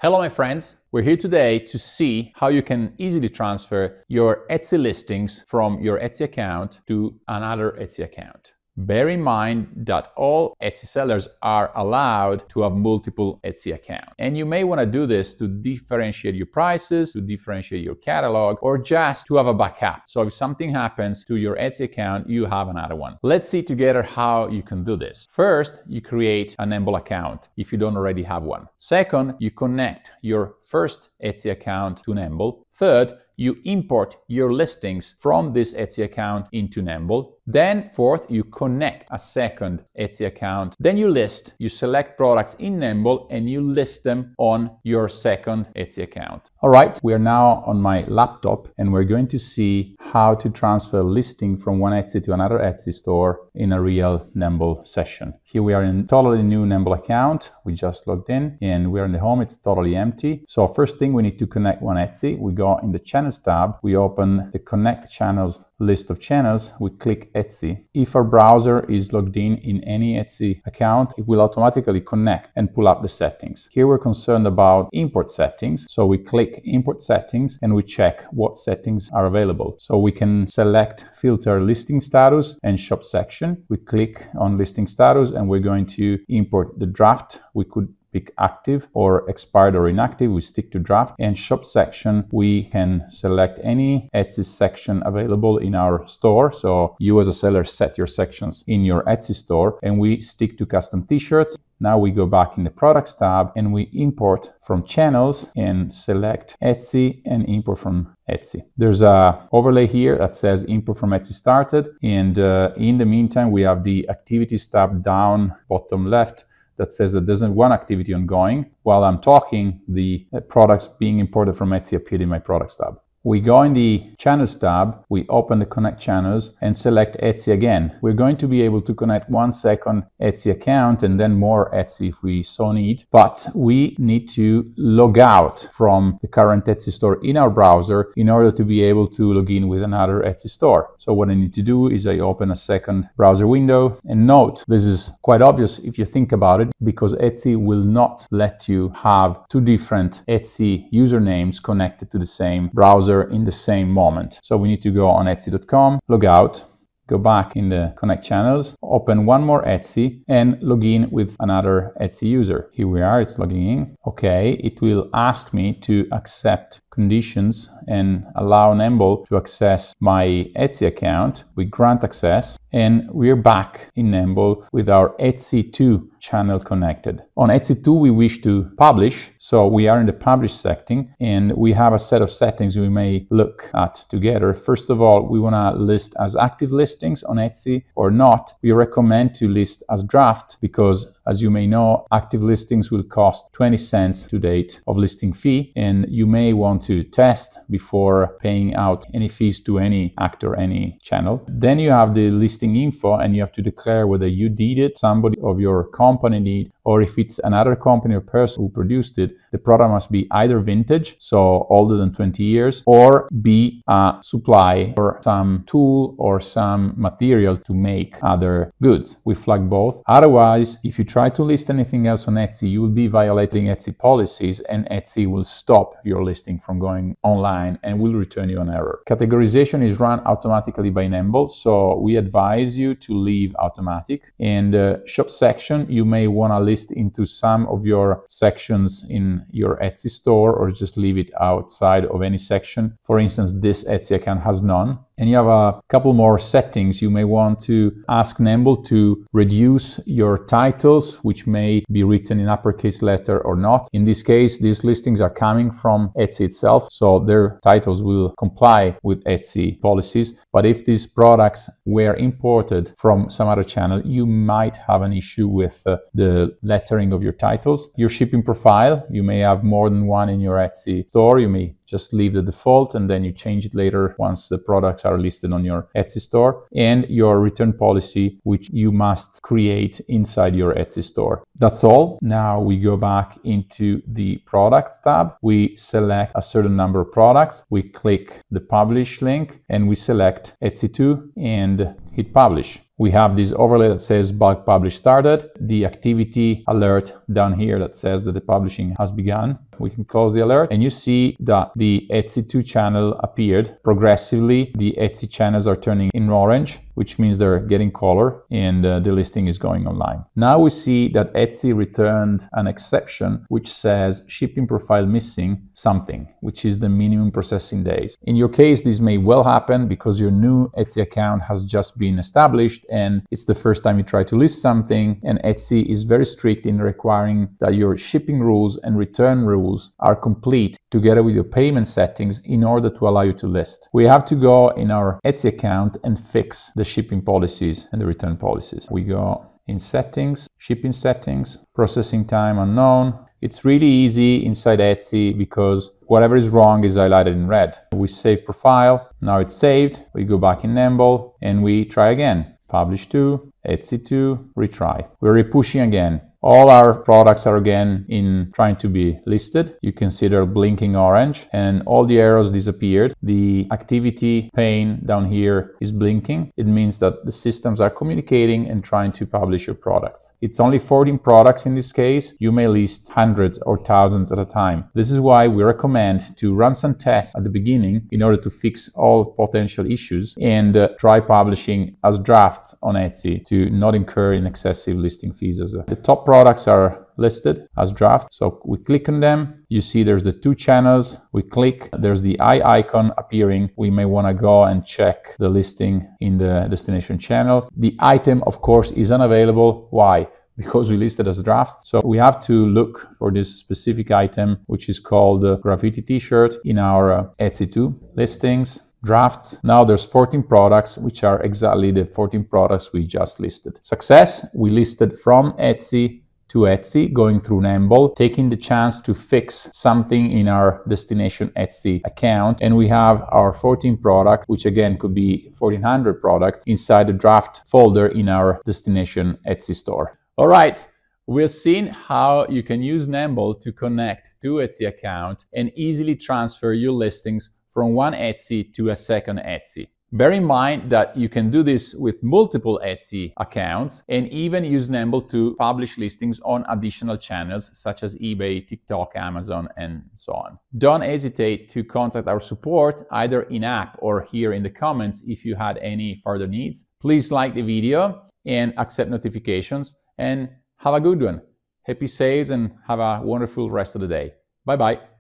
Hello my friends, we're here today to see how you can easily transfer your Etsy listings from your Etsy account to another Etsy account. Bear in mind that all Etsy sellers are allowed to have multiple Etsy accounts. And you may want to do this to differentiate your prices, to differentiate your catalog, or just to have a backup. So if something happens to your Etsy account, you have another one. Let's see together how you can do this. First, you create a Nembol account if you don't already have one. Second, you connect your first Etsy account to Nembol. Third, you import your listings from this Etsy account into Nembol. Then fourth, you connect a second Etsy account. Then you select products in Nembol and you list them on your second Etsy account. All right, we are now on my laptop and we're going to see how to transfer listing from one Etsy to another Etsy store in a real Nembol session. Here we are in a totally new Nembol account. We just logged in and we're in the home. It's totally empty. So first thing, we need to connect one Etsy. We go in the channels tab. We open the connect channels list of channels. We click Etsy. If our browser is logged in any Etsy account, it will automatically connect and pull up the settings. Here we're concerned about import settings. So we click import settings and we check what settings are available. So we can select filter listing status and shop section. We click on listing status and we're going to import the draft. We could pick active or expired or inactive. We stick to draft. And shop section, we can select any Etsy section available in our store. So you as a seller set your sections in your Etsy store and we stick to custom t-shirts. Now we go back in the products tab and we import from channels and select Etsy and import from Etsy. There's a overlay here that says import from Etsy started. And in the meantime, we have the activities tab down bottom left that says that there's one activity ongoing. While I'm talking, the products being imported from Etsy appeared in my products tab. We go in the channels tab, we open the connect channels and select Etsy again. We're going to be able to connect one second Etsy account and then more Etsy if we so need, but we need to log out from the current Etsy store in our browser in order to be able to log in with another Etsy store. So what I need to do is I open a second browser window, and note, this is quite obvious if you think about it, because Etsy will not let you have two different Etsy usernames connected to the same browser in the same moment. So we need to go on Etsy.com, log out, go back in the connect channels, open one more Etsy and log in with another Etsy user. Here we are, it's logging in. Okay, it will ask me to accept conditions and allow Nembol to access my Etsy account. We grant access and we're back in Nembol with our Etsy 2 channel connected. On Etsy 2 we wish to publish, so we are in the publish setting and we have a set of settings we may look at together. First of all, we want to list as active listings on Etsy or not. We recommend to list as draft because, as you may know, active listings will cost 20 cents to date of listing fee, and you may want to test before paying out any fees to any actor, any channel. Then you have the listing info and you have to declare whether you did it, somebody of your company did, or if it's another company or person who produced it. The product must be either vintage, so older than 20 years, or be a supply or some tool or some material to make other goods. We flag both. Otherwise, if you try to list anything else on Etsy, you will be violating Etsy policies and Etsy will stop your listing from going online and will return you an error. Categorization is run automatically by Nembol, so we advise you to leave automatic. And shop section, you may want to list into some of your sections in your Etsy store or just leave it outside of any section. For instance, this Etsy account has none. And you have a couple more settings. You may want to ask Nembol to reduce your titles, which may be written in uppercase letter or not. In this case, these listings are coming from Etsy itself, so their titles will comply with Etsy policies. But if these products were imported from some other channel, you might have an issue with the lettering of your titles. Your shipping profile, you may have more than one in your Etsy store. You may just leave the default and then you change it later once the products are listed on your Etsy store, and your return policy, which you must create inside your Etsy store. That's all. Now we go back into the products tab. We select a certain number of products. We click the publish link and we select Etsy 2 and hit publish. We have this overlay that says bulk publish started, the activity alert down here that says that the publishing has begun. We can close the alert and you see that the Etsy 2 channel appeared progressively. The Etsy channels are turning in orange, which means they're getting color and the listing is going online. Now we see that Etsy returned an exception which says shipping profile missing something, which is the minimum processing days. In your case, this may well happen because your new Etsy account has just been established and it's the first time you try to list something, and Etsy is very strict in requiring that your shipping rules and return rules are complete together with your payment settings in order to allow you to list. We have to go in our Etsy account and fix the shipping policies and the return policies. We go in settings, shipping settings, processing time unknown. It's really easy inside Etsy because whatever is wrong is highlighted in red. We save profile, now it's saved. We go back in Nembol and we try again. Publish 2, Etsy 2, retry. We're repushing again. All our products are again in trying to be listed. You can see they're blinking orange and all the arrows disappeared. The activity pane down here is blinking. It means that the systems are communicating and trying to publish your products. It's only 14 products in this case. You may list hundreds or thousands at a time. This is why we recommend to run some tests at the beginning in order to fix all potential issues and try publishing as drafts on Etsy to not incur in excessive listing fees. The top products are listed as drafts. So we click on them. You see there's the 2 channels. We click, there's the eye icon appearing. We may want to go and check the listing in the destination channel. The item, of course, is unavailable. Why? Because we listed as drafts. So we have to look for this specific item, which is called the graffiti t-shirt in our Etsy 2 listings. Drafts. Now there's 14 products, which are exactly the 14 products we just listed. Success, we listed from Etsy to Etsy, going through Nembol, taking the chance to fix something in our destination Etsy account. And we have our 14 products, which again could be 1400 products inside the draft folder in our destination Etsy store. All right. We've seen how you can use Nembol to connect to Etsy account and easily transfer your listings from one Etsy to a second Etsy. Bear in mind that you can do this with multiple Etsy accounts and even use Nembol to publish listings on additional channels such as eBay, TikTok, Amazon, and so on. Don't hesitate to contact our support either in-app or here in the comments if you had any further needs. Please like the video and accept notifications and have a good one. Happy sales and have a wonderful rest of the day. Bye-bye.